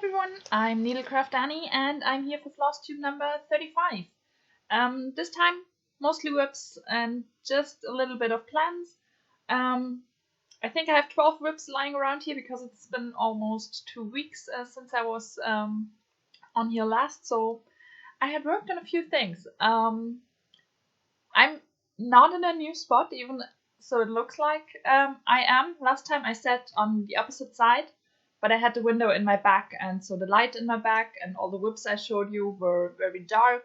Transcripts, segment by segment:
everyone, I'm Needlecraft Annie and I'm here for Flosstube number 35. This time mostly WIPs and just a little bit of plans. I think I have 12 WIPs lying around here because it's been almost 2 weeks since I was on here last, so I had worked on a few things. I'm not in a new spot, even so it looks like I am. Last time I sat on the opposite side, but I had the window in my back, and so the light in my back and all the WIPs I showed you were very dark,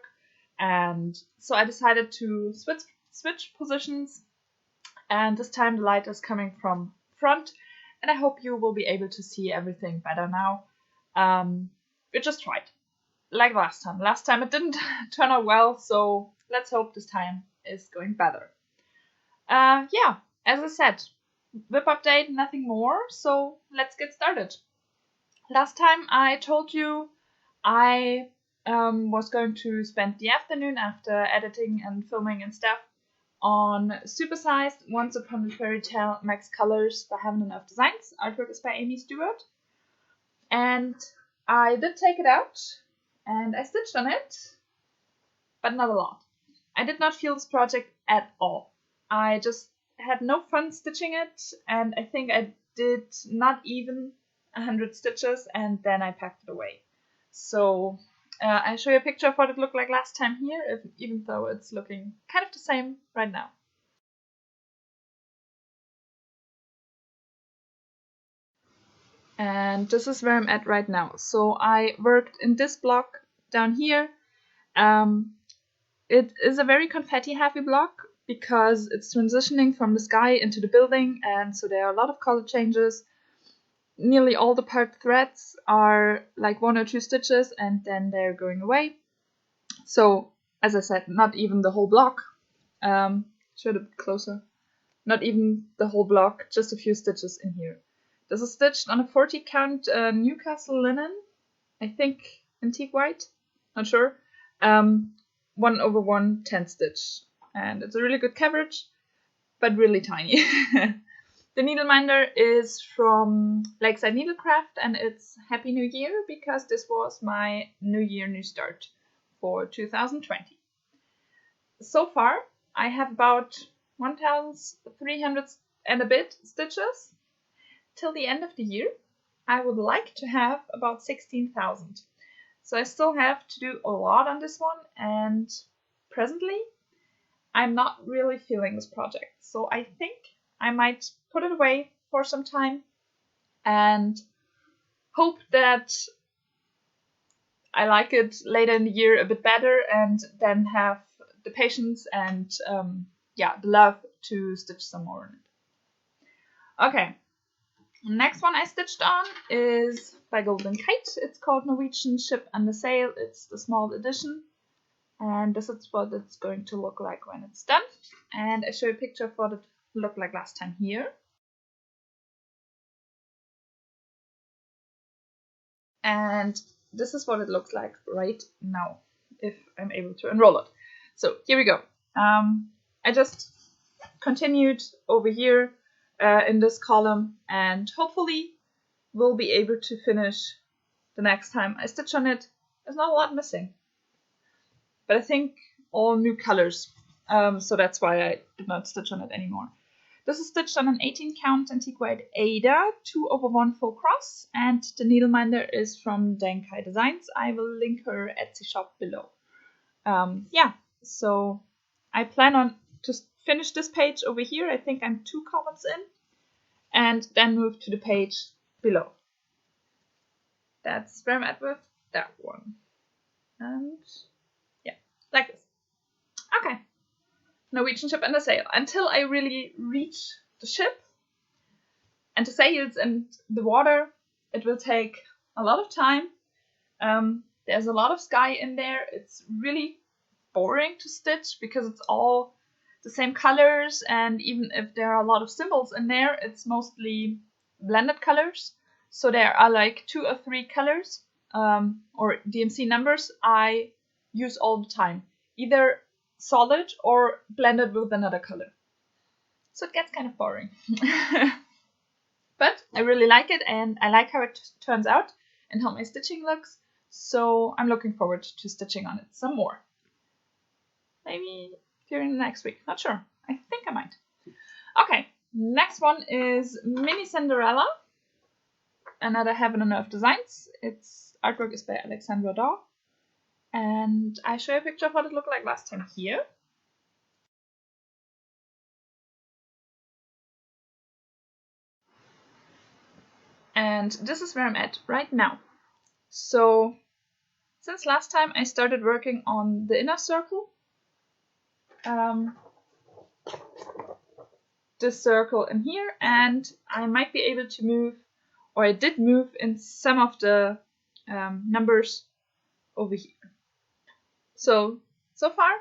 and so I decided to switch positions, and this time the light is coming from front, and I hope you will be able to see everything better now. We just tried, like last time. Last time it didn't turn out well, so let's hope this time is going better. Yeah, as I said, WIP update, nothing more, so let's get started. Last time I told you I was going to spend the afternoon after editing and filming and stuff on supersized Once Upon a Fairy Tale Max Colors by Haven't Enough Designs. Artwork is by Amy Stewart. And I did take it out and I stitched on it, but not a lot. I did not feel this project at all. I just had no fun stitching it, and I think I did not even 100 stitches, and then I packed it away. So I'll show you a picture of what it looked like last time here, even though it's looking kind of the same right now. And this is where I'm at right now. So I worked in this block down here. It is a very confetti heavy block because it's transitioning from the sky into the building, and so there are a lot of color changes. Nearly all the part threads are like 1 or 2 stitches and then they're going away. So, as I said, not even the whole block. Show it a bit closer. Not even the whole block, just a few stitches in here. This is stitched on a 40 count Newcastle linen, I think antique white, not sure. 1/1 10 stitch, and it's a really good coverage, but really tiny. The needleminder is from Lakeside Needlecraft, and it's Happy New Year because this was my New Year New Start for 2020. So far, I have about 1,300 and a bit stitches. Till the end of the year, I would like to have about 16,000. So I still have to do a lot on this one, and presently, I'm not really feeling this project. So I think I might put it away for some time and hope that I like it later in the year a bit better, and then have the patience and the love to stitch some more on it. Okay, next one I stitched on is by Golden Kite. It's called Norwegian Ship Under Sail. It's the small edition, and this is what it's going to look like when it's done. And I show you a picture of what it looked like last time here. And this is what it looks like right now, if I'm able to unroll it. So here we go. I just continued over here in this column, and hopefully we'll be able to finish the next time I stitch on it. There's not a lot missing, but I think all new colors, so that's why I did not stitch on it anymore. This is stitched on an 18 count antique white Ada 2/1 full cross, and the needleminder is from Denkai Designs. I will link her Etsy shop below. So I plan on to finish this page over here. I think I'm 2 columns in, and then move to the page below. That's where I'm at with that one. And yeah, like this. Okay. Norwegian Ship Under Sail. Until I really reach the ship and the sails and the water, it will take a lot of time. There's a lot of sky in there. It's really boring to stitch because it's all the same colors, and even if there are a lot of symbols in there, it's mostly blended colors. So there are like 2 or 3 colors or DMC numbers I use all the time, either solid or blended with another color. So it gets kind of boring. But I really like it, and I like how it turns out. and how my stitching looks. So I'm looking forward to stitching on it some more. Maybe during the next week, not sure. I think I might. Okay, next one is Mini Cinderella. Another Heaven and Earth Designs. Its artwork is by Alexandra Daw. And I show you a picture of what it looked like last time here. And this is where I'm at right now. So since last time I started working on the inner circle. This circle in here, and I might be able to move, or I did move in some of the numbers over here. So far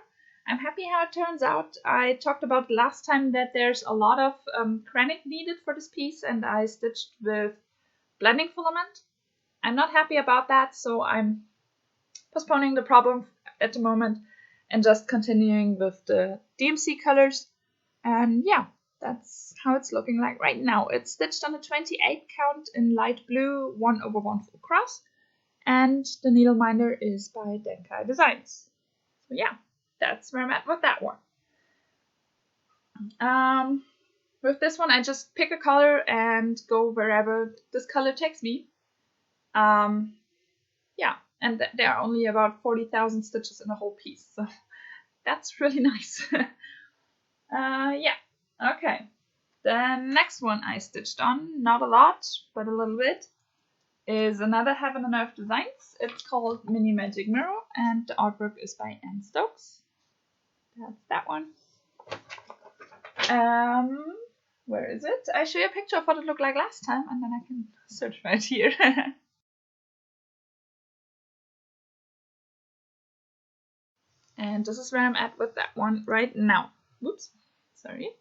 I'm happy how it turns out. I talked about last time that there's a lot of krennic needed for this piece, and I stitched with blending filament. I'm not happy about that, so I'm postponing the problem at the moment and just continuing with the DMC colors. And yeah, that's how it's looking like right now. It's stitched on a 28 count in light blue, 1/1 full cross, and the needleminder is by Denkai Designs. So yeah, that's where I'm at with that one. With this one, I just pick a color and go wherever this color takes me. Yeah, and there are only about 40,000 stitches in the whole piece, so that's really nice. Yeah, okay. The next one I stitched on, not a lot, but a little bit, is another Heaven and Earth Designs. It's called Mini Magic Mirror, and the artwork is by Anne Stokes. That's that one. Where is it? I show you a picture of what it looked like last time, and then I can search for it here. And this is where I'm at with that one right now. Whoops, sorry.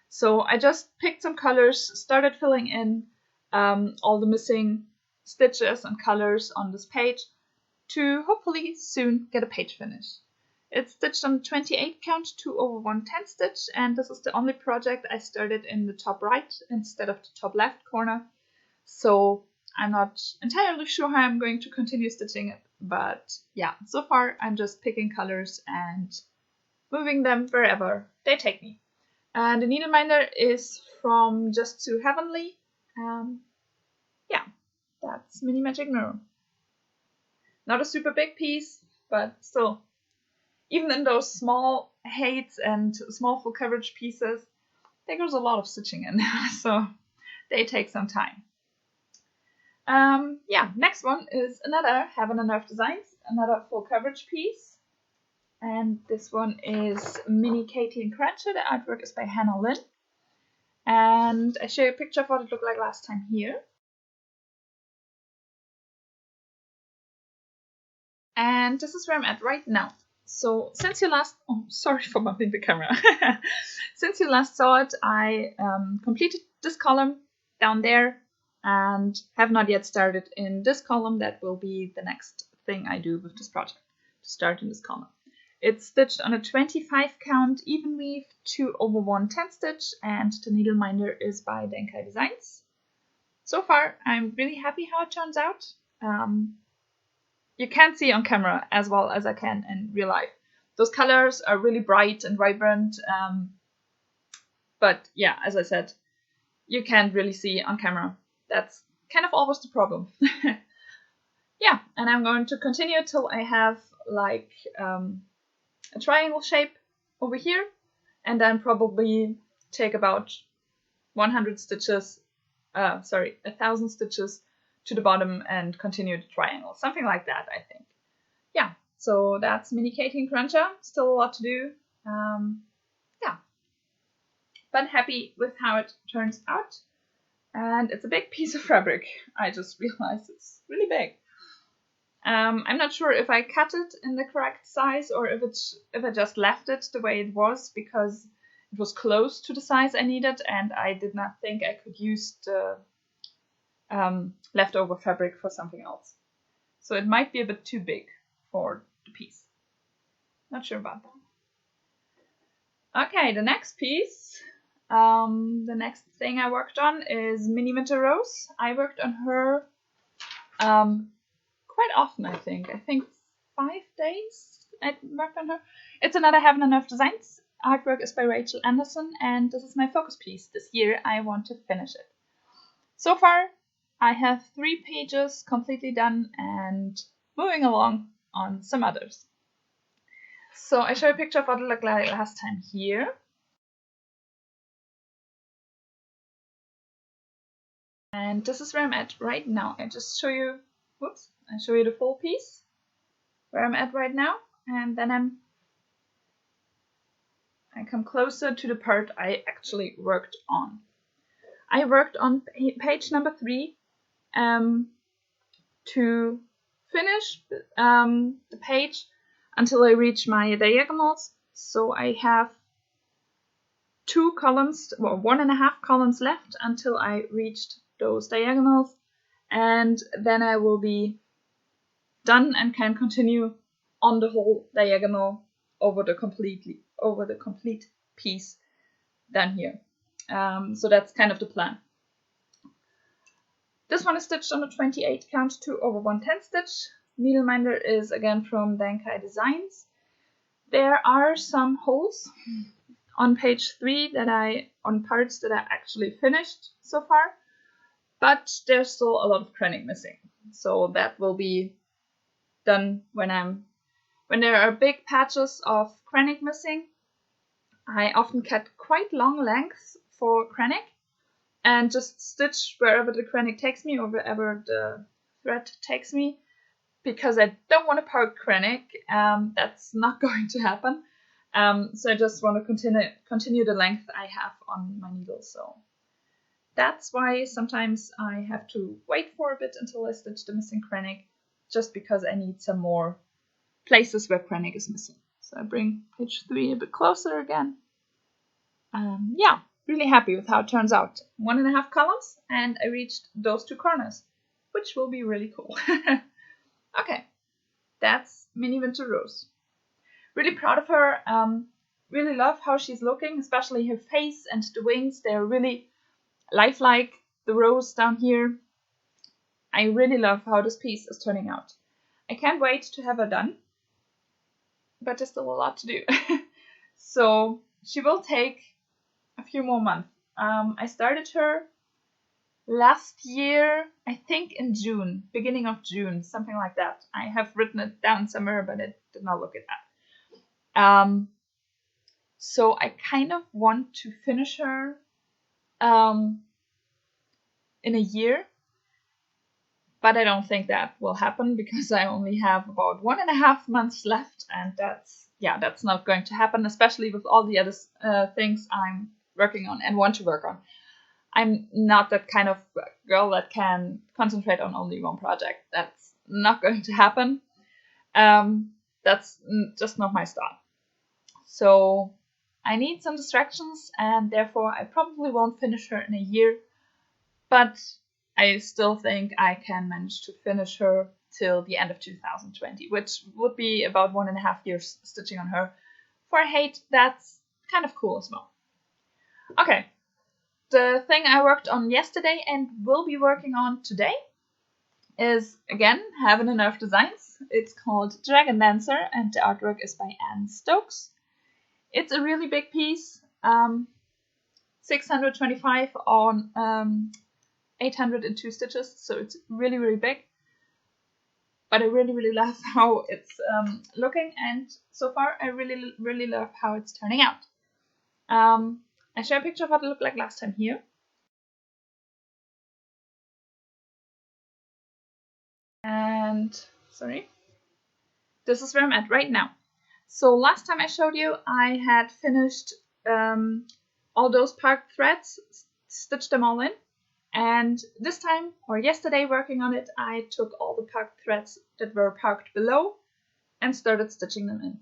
So I just picked some colors, started filling in all the missing stitches and colors on this page to hopefully soon get a page finish. It's stitched on 28 count 2/110 stitch, and this is the only project I started in the top right instead of the top left corner. So I'm not entirely sure how I'm going to continue stitching it, but yeah, so far I'm just picking colors and moving them wherever they take me. And the needleminder is from Just Too Heavenly. Yeah, that's Mini Magic Mirror. Not a super big piece, but still, even in those small heights and small full coverage pieces, there goes a lot of stitching in, so they take some time. Yeah, next one is another Heaven and Earth Designs, another full coverage piece. And this one is Mini Katie and Cruncher. The artwork is by Hannah Lynn. And I show you a picture of what it looked like last time here. And this is where I'm at right now. So since you last, oh, sorry for bumping the camera. Since you last saw it, I completed this column down there and have not yet started in this column. That will be the next thing I do with this project, to start in this column. It's stitched on a 25 count even weave 2/110 stitch, and the needleminder is by Denkai Designs. So far, I'm really happy how it turns out. You can't see on camera as well as I can in real life. Those colors are really bright and vibrant, but yeah, as I said, you can't really see on camera. That's kind of always the problem. Yeah, and I'm going to continue till I have like a triangle shape over here, and then probably take about 100 stitches, 1,000 stitches to the bottom and continue the triangle, something like that, I think. Yeah, so that's Mini Katie and Cruncher. Still a lot to do. Yeah, but happy with how it turns out. And it's a big piece of fabric. I just realized it's really big. I'm not sure if I cut it in the correct size or if I just left it the way it was, because it was close to the size I needed and I did not think I could use the leftover fabric for something else. So it might be a bit too big for the piece. Not sure about that. Okay, the next piece, the next thing I worked on is Mini Winter Rose. I worked on her quite often, I think. 5 days I worked on her. It's another Heaven and Earth Designs. Artwork is by Rachel Anderson, and this is my focus piece. This year I want to finish it. So far, I have 3 pages completely done and moving along on some others. So I show you a picture of what it looked like last time here. And this is where I'm at right now. I just show you, I show you the full piece, where I'm at right now, and then I come closer to the part I actually worked on. I worked on page number 3 to finish the page until I reach my diagonals. So I have 2 columns, well, 1.5 columns left until I reached those diagonals, and then I will be done and can continue on the whole diagonal over the complete piece done here. So that's kind of the plan. This one is stitched on a 28 count 2/110 stitch. Needleminder is again from Dankai Designs. There are some holes on page 3 on parts that I actually finished so far, but there's still a lot of krenning missing. So that will be done when there are big patches of krenning missing. I often cut quite long lengths for krenning and just stitch wherever the krenning takes me or wherever the thread takes me, because I don't want to poke krenning. That's not going to happen. So I just want to continue the length I have on my needle. So that's why sometimes I have to wait for a bit until I stitch the missing krenning, just because I need some more places where krenning is missing. So I bring page 3 a bit closer again. Yeah, really happy with how it turns out. 1.5 columns, and I reached those 2 corners, which will be really cool. Okay, that's Mini Winter Rose. Really proud of her. Really love how she's looking, especially her face and the wings. They're really lifelike. The rose down here. I really love how this piece is turning out. I can't wait to have her done, but there's still a lot to do. So she will take a few more months. I started her last year, I think in June, beginning of June, something like that. I have written it down somewhere, but I did not look at that. So I kind of want to finish her in a year, but I don't think that will happen because I only have about 1.5 months left, and that's not going to happen, especially with all the other things I'm working on and want to work on. I'm not that kind of girl that can concentrate on only one project. That's not going to happen. That's just not my style. So I need some distractions, and therefore I probably won't finish her in a year, but I still think I can manage to finish her till the end of 2020, which would be about 1.5 years stitching on her. For a hate, that's kind of cool as well. Okay, the thing I worked on yesterday and will be working on today is, again, Heaven and Earth Designs. It's called Dragon Dancer, and the artwork is by Anne Stokes. It's a really big piece, 625 on 802 stitches, so it's really, really big. But I really, really love how it's looking, and so far I really, really love how it's turning out. I show a picture of what it looked like last time here. And, sorry, this is where I'm at right now. So last time I showed you, I had finished all those parked threads, stitched them all in. And this time, or yesterday working on it, I took all the parked threads that were parked below and started stitching them in.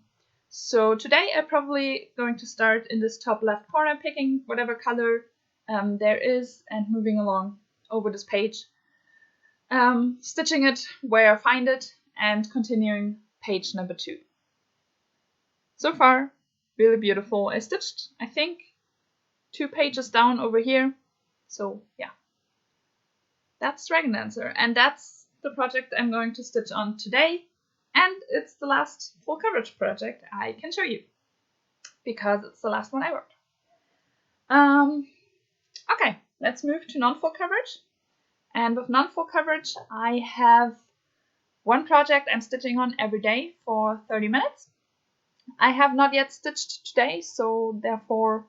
So today I'm probably going to start in this top left corner, picking whatever color there is and moving along over this page, stitching it where I find it and continuing page number 2. So far, really beautiful. I stitched, I think, 2 pages down over here. So yeah, that's Dragon Dancer, and that's the project I'm going to stitch on today, and it's the last full coverage project I can show you, because it's the last one I worked. Okay, let's move to non-full coverage. And with non-full coverage, I have one project I'm stitching on every day for 30 minutes. I have not yet stitched today, so therefore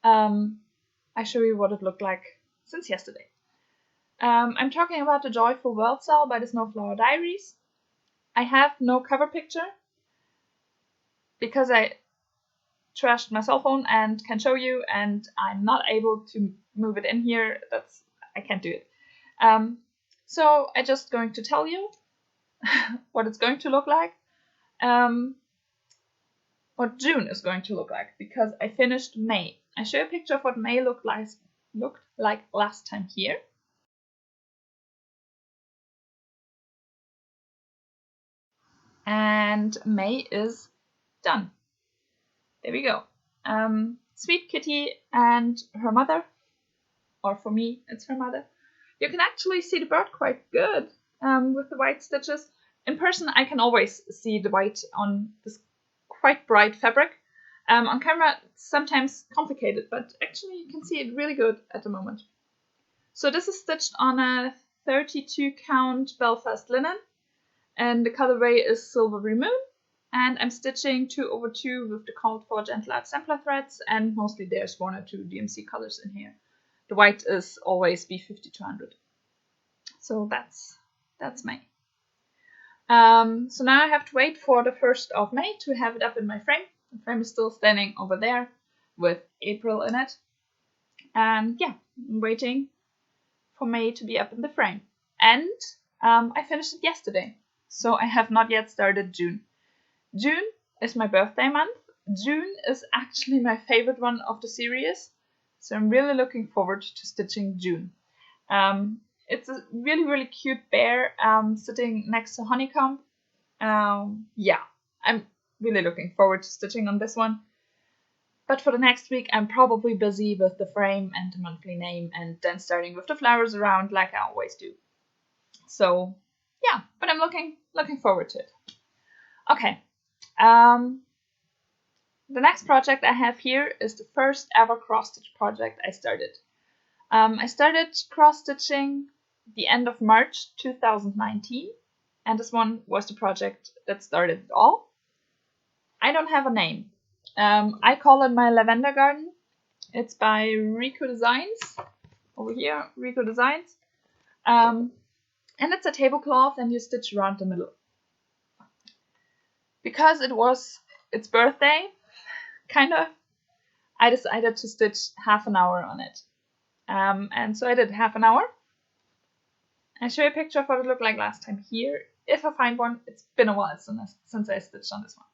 I show you what it looked like since yesterday. I'm talking about the Joyful World Cell by the Snowflower Diaries. I have no cover picture because I trashed my cell phone and can show you, and I'm not able to move it in here. I can't do it. So I'm just going to tell you what it's going to look like, what June is going to look like, because I finished May. I show you a picture of what May looked like last time here. And May is done. There we go. Sweet Kitty and her mother, or for me, it's her mother. You can actually see the bird quite good with the white stitches. In person, I can always see the white on this quite bright fabric. On camera, it's sometimes complicated, but actually you can see it really good at the moment. So this is stitched on a 32 count Belfast linen, and the colorway is Silvery Moon. And I'm stitching 2/2 with the called for Gentle Art sampler threads, and mostly there's 1 or 2 DMC colors in here. The white is always B50-100. So that's May. So now I have to wait for the 1st of May to have it up in my frame. The frame is still standing over there with April in it. And yeah, I'm waiting for May to be up in the frame. And I finished it yesterday, so I have not yet started June. June is my birthday month. June is actually my favorite one of the series, so I'm really looking forward to stitching June. It's a really cute bear sitting next to Honeycomb. Yeah, I'm really looking forward to stitching on this one. But for the next week, I'm probably busy with the frame and the monthly name, and then starting with the flowers around like I always do. So yeah, but I'm looking forward to it. Okay. The next project I have here is the first ever cross-stitch project I started. I started cross-stitching the end of March 2019, and this one was the project that started it all. I don't have a name. I call it my lavender garden. It's by Rico Designs, over here, Rico Designs. And it's a tablecloth, and you stitch around the middle. Because it was its birthday, kind of, I decided to stitch half an hour on it. And so I did half an hour. I'll show you a picture of what it looked like last time here. If I find one, it's been a while since I stitched on this one.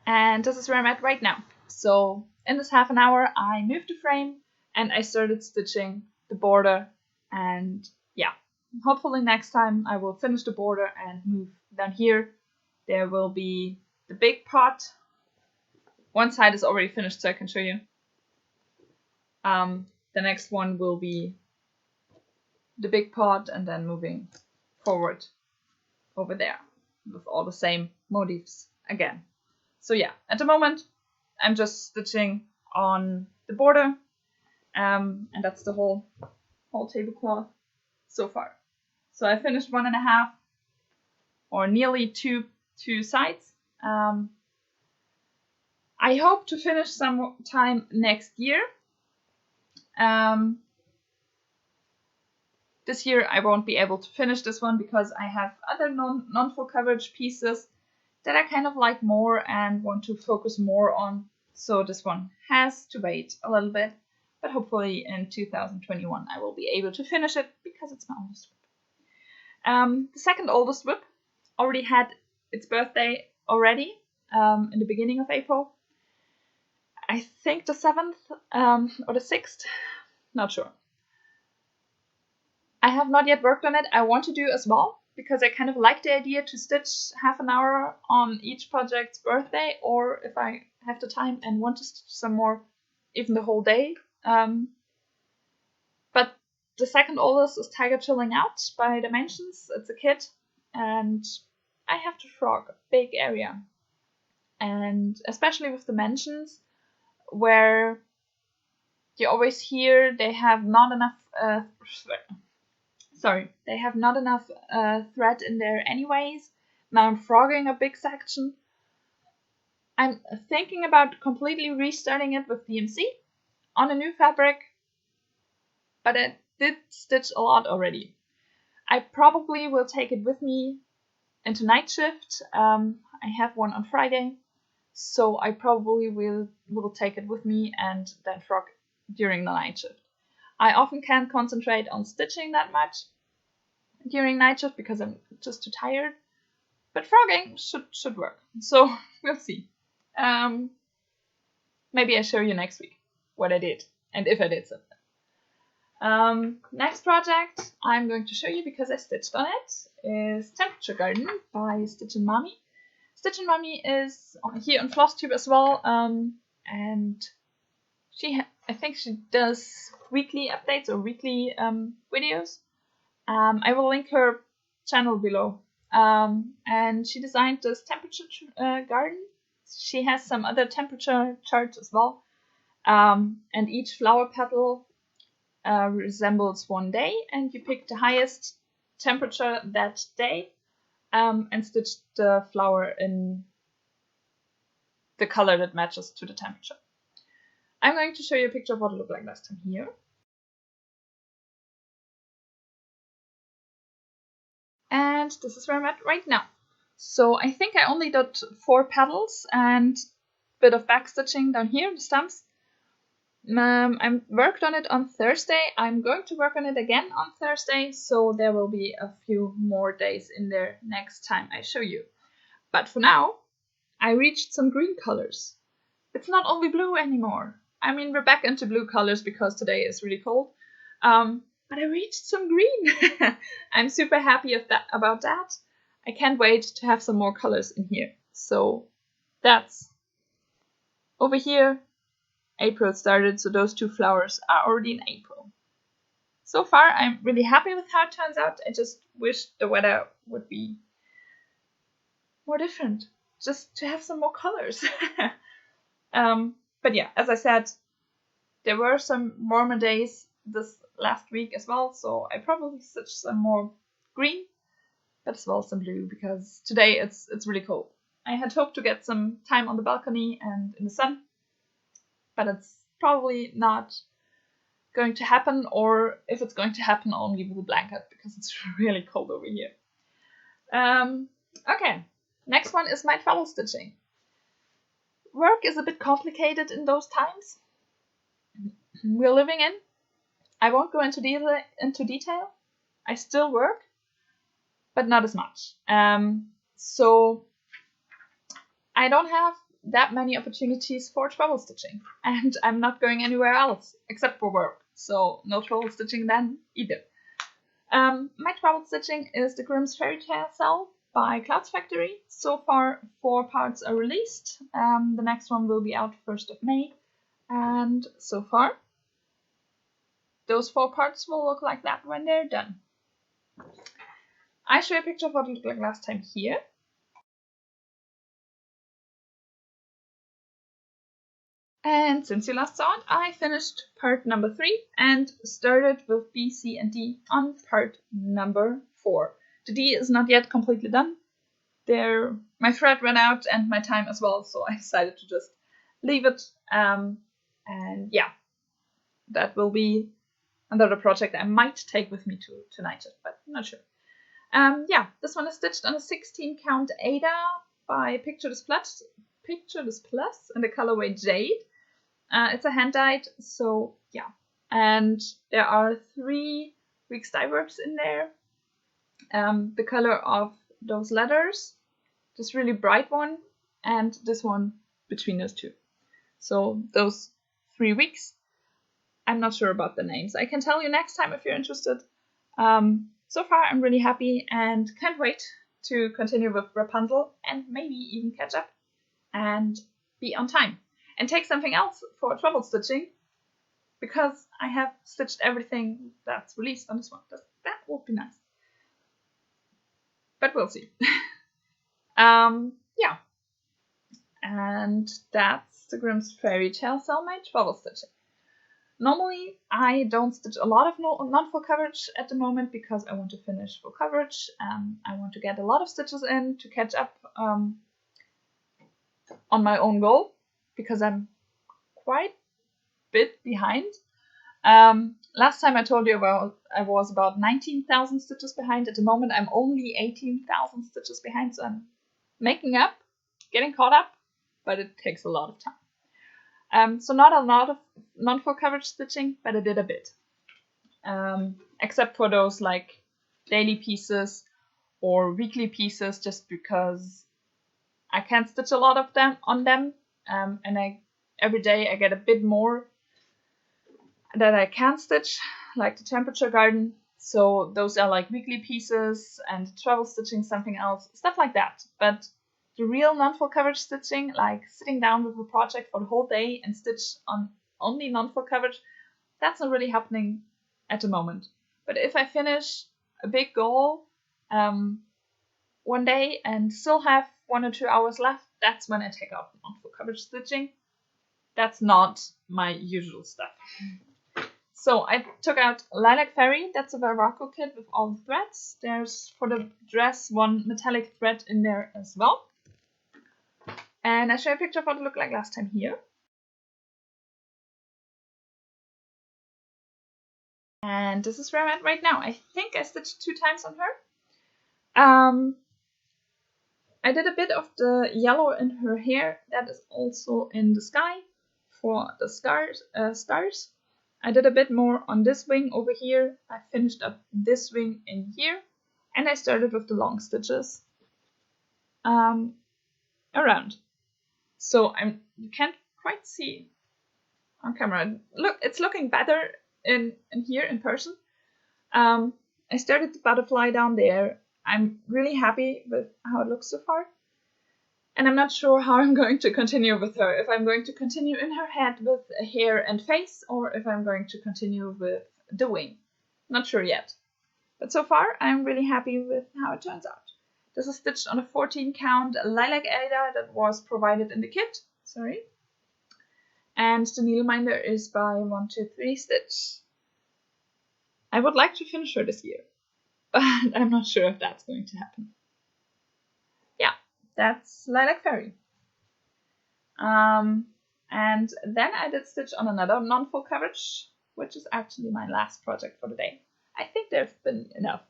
And this is where I'm at right now. So in this half an hour, I moved the frame and I started stitching the border. And yeah, hopefully next time I will finish the border and move down here. There will be the big pot. One side is already finished, so I can show you. The next one will be the big pot, and then moving forward over there with all the same motifs again. So yeah, at the moment I'm just stitching on the border, and that's the whole tablecloth so far. So I finished 1.5 or nearly two sides. I hope to finish sometime next year. This year I won't be able to finish this one because I have other non-full coverage pieces that I kind of like more and want to focus more on. So this one has to wait a little bit, but hopefully in 2021 I will be able to finish it because it's my oldest WIP. The second oldest WIP already had its birthday already in the beginning of April. I think the 7th or the 6th, not sure. I have not yet worked on it. I want to do as well because I kind of like the idea to stitch half an hour on each project's birthday, or if I have the time and want to stitch some more, even the whole day. the second oldest is Tiger Chilling Out by Dimensions. It's a kit, and I have to frog a big area. And especially with Dimensions, where you always hear they have not enough thread in there anyways. Now I'm frogging a big section. I'm thinking about completely restarting it with DMC on a new fabric, but I did stitch a lot already. I probably will take it with me into night shift. I have one on Friday, so I probably will take it with me and then frog during the night shift. I often can't concentrate on stitching that much during night shift because I'm just too tired, but frogging should work. So we'll see. Maybe I show you next week what I did and if I did something. Next project I'm going to show you because I stitched on it is Temperature Garden by Stitch and Mommy. Stitch and Mommy is here on Flosstube as well, and I think she does weekly updates or weekly videos. I will link her channel below. And she designed this temperature garden. She has some other temperature charts as well. And each flower petal resembles one day, and you pick the highest temperature that day and stitch the flower in the color that matches to the temperature. I'm going to show you a picture of what it looked like last time here. And this is where I'm at right now. So I think I only did 4 petals and a bit of backstitching down here, the stumps. I worked on it on Thursday. I'm going to work on it again on Thursday, so there will be a few more days in there next time I show you. But for now, I reached some green colors. It's not only blue anymore. I mean, we're back into blue colors because today is really cold. But I reached some green. I'm super happy about that. I can't wait to have some more colors in here. So that's over here. April started, so those 2 flowers are already in April. So far, I'm really happy with how it turns out. I just wish the weather would be more different, just to have some more colors. But yeah, as I said, there were some warmer days this last week as well, so I probably stitched some more green, but as well some blue, because today it's really cold. I had hoped to get some time on the balcony and in the sun, but it's probably not going to happen, or if it's going to happen, only with a blanket, because it's really cold over here. Okay, next one is my travel stitching. Work is a bit complicated in those times we're living in. I won't go into detail. I still work, but not as much. So I don't have that many opportunities for travel stitching, and I'm not going anywhere else except for work. So no travel stitching then either. My travel stitching is the Grimm's Fairy Tale Cell by Clouds Factory. So far 4 parts are released. The next one will be out 1st of May. And so far, those 4 parts will look like that when they're done. I show you a picture of what it looked like last time here. And since you last saw it, I finished part number 3 and started with B, C, and D on part number 4. The D is not yet completely done. My thread ran out and my time as well, so I decided to just leave it. And yeah, that will be another project I might take with me to night shift, but I'm not sure. Yeah, this one is stitched on a 16 count Ada by Picture This Plus in the colorway Jade. It's a hand dyed, so yeah. And there are 3 weeks dye works in there. The color of those letters, this really bright one, and this one between those 2. So those 3 weeks. I'm not sure about the names. I can tell you next time if you're interested. So far, I'm really happy and can't wait to continue with Rapunzel and maybe even catch up and be on time. And take something else for travel stitching. because I have stitched everything that's released on this one. That would be nice. But we'll see. Yeah. And that's the Grimm's Fairy Tale Cellmate travel stitching. Normally, I don't stitch a lot of non-full coverage at the moment because I want to finish full coverage. I want to get a lot of stitches in to catch up on my own goal because I'm quite a bit behind. Last time I told you I was about 19,000 stitches behind. At the moment, I'm only 18,000 stitches behind, so I'm making up, getting caught up, but it takes a lot of time. So not a lot of non-full coverage stitching, but I did a bit. Except for those like daily pieces or weekly pieces, just because I can't stitch a lot of them on them, and every day I get a bit more that I can stitch, like the temperature garden. So those are like weekly pieces, and travel stitching something else, stuff like that. But the real non-full coverage stitching, like sitting down with a project for the whole day and stitch on only non-full coverage, that's not really happening at the moment. But if I finish a big goal one day and still have 1 or 2 hours left, that's when I take out non-full coverage stitching. That's not my usual stuff. So I took out Lilac Fairy. That's a Varvaco kit with all the threads. There's, for the dress, one metallic thread in there as well. And I show you a picture of what it looked like last time here. And this is where I'm at right now. I think I stitched 2 times on her. I did a bit of the yellow in her hair. That is also in the sky for the stars. I did a bit more on this wing over here. I finished up this wing in here. And I started with the long stitches around. So you can't quite see on camera. Look, it's looking better in here in person. I started the butterfly down there. I'm really happy with how it looks so far. And I'm not sure how I'm going to continue with her. If I'm going to continue in her head with hair and face, or if I'm going to continue with the wing. Not sure yet. But so far, I'm really happy with how it turns out. This is stitched on a 14 count lilac Ada that was provided in the kit. Sorry. And the needleminder is by 123 Stitch. I would like to finish her this year, but I'm not sure if that's going to happen. Yeah, that's Lilac Fairy. And then I did stitch on another non-full coverage, which is actually my last project for the day. I think there's been enough.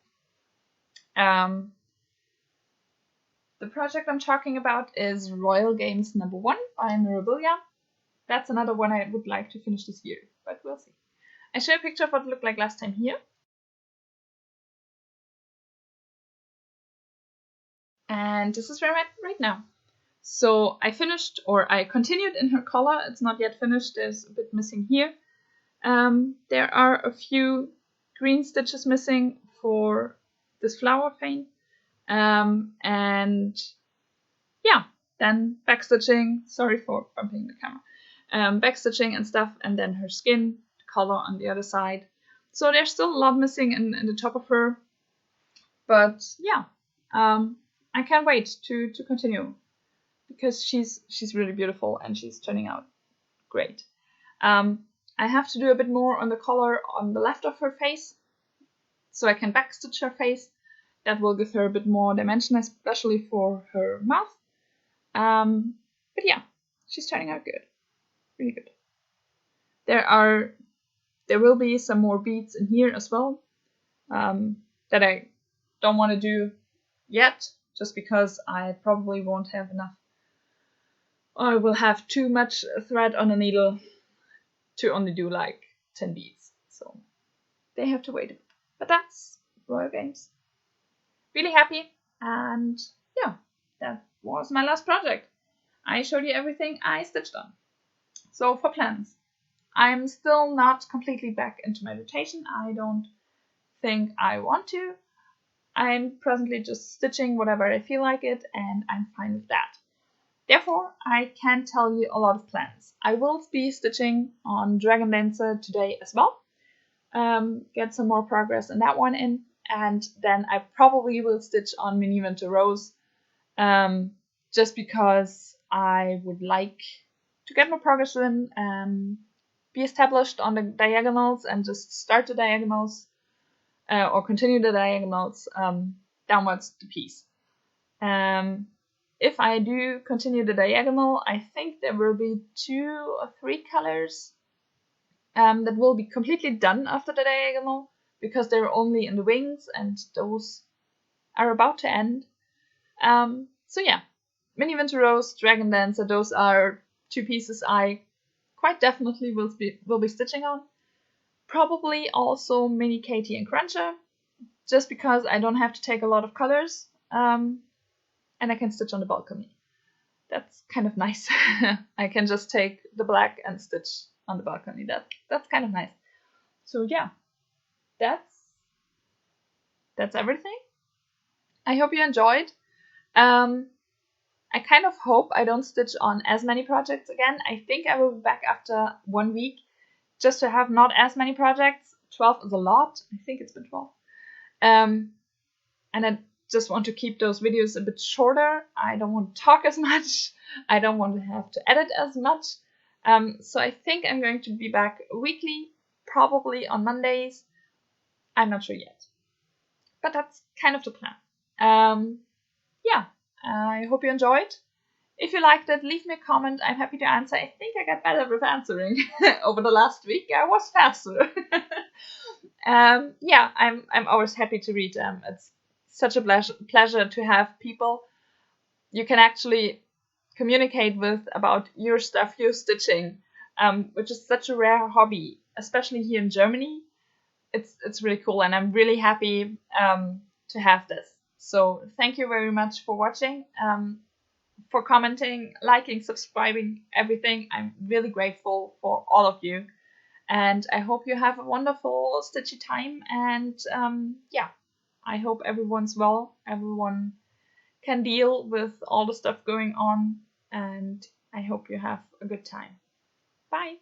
The project I'm talking about is Royal Games #1 by Mirabilia. That's another one I would like to finish this year, but we'll see. I show a picture of what it looked like last time here. And this is where I'm at right now. So I finished, or I continued in her collar. It's not yet finished. There's a bit missing here. There are a few green stitches missing for this flower vein. And yeah, then backstitching. Sorry for bumping the camera. Backstitching and stuff, and then her skin color on the other side. So there's still a lot missing in the top of her. But yeah, I can't wait to continue because she's really beautiful and she's turning out great. I have to do a bit more on the color on the left of her face so I can backstitch her face. That will give her a bit more dimension, especially for her mouth. But yeah, she's turning out good. Really good. There will be some more beads in here as well that I don't want to do yet, just because I probably won't have enough, or I will have too much thread on a needle to only do like 10 beads. So they have to wait a bit. But that's Royal Games. Really happy, and yeah, that was my last project. I showed you everything I stitched on. So for plans, I'm still not completely back into my rotation. I don't think I want to. I'm presently just stitching whatever I feel like it, and I'm fine with that. Therefore, I can't tell you a lot of plans. I will be stitching on Dragon Dancer today as well. Get some more progress in that one in, and then I probably will stitch on Mini Winter Rose, just because I would like to get more progress in, be established on the diagonals, and just start the diagonals or continue the diagonals downwards the piece. If I do continue the diagonal, I think there will be 2 or 3 colors that will be completely done after the diagonal, because they're only in the wings and those are about to end. So yeah, Mini Winter Rose, Dragon Dancer, those are 2 pieces I quite definitely will be stitching on. Probably also Mini Katie and Cruncher, just because I don't have to take a lot of colors, and I can stitch on the balcony. That's kind of nice. I can just take the black and stitch on the balcony. That's kind of nice. So yeah, that's everything. I hope you enjoyed. I kind of hope I don't stitch on as many projects again. I think I will be back after 1 week, just to have not as many projects. 12 is a lot. I think it's been 12. And I just want to keep those videos a bit shorter. I don't want to talk as much. I don't want to have to edit as much. So I think I'm going to be back weekly, probably on Mondays. I'm not sure yet, but that's kind of the plan. Yeah, I hope you enjoyed. If you liked it, leave me a comment. I'm happy to answer. I think I got better with answering over the last week. I was faster. Yeah, I'm always happy to read them. It's such a pleasure to have people you can actually communicate with about your stuff, your stitching, which is such a rare hobby, especially here in Germany. It's really cool, and I'm really happy to have this. So thank you very much for watching, for commenting, liking, subscribing, everything. I'm really grateful for all of you, and I hope you have a wonderful stitchy time. And yeah, I hope everyone's well. Everyone can deal with all the stuff going on, and I hope you have a good time. Bye.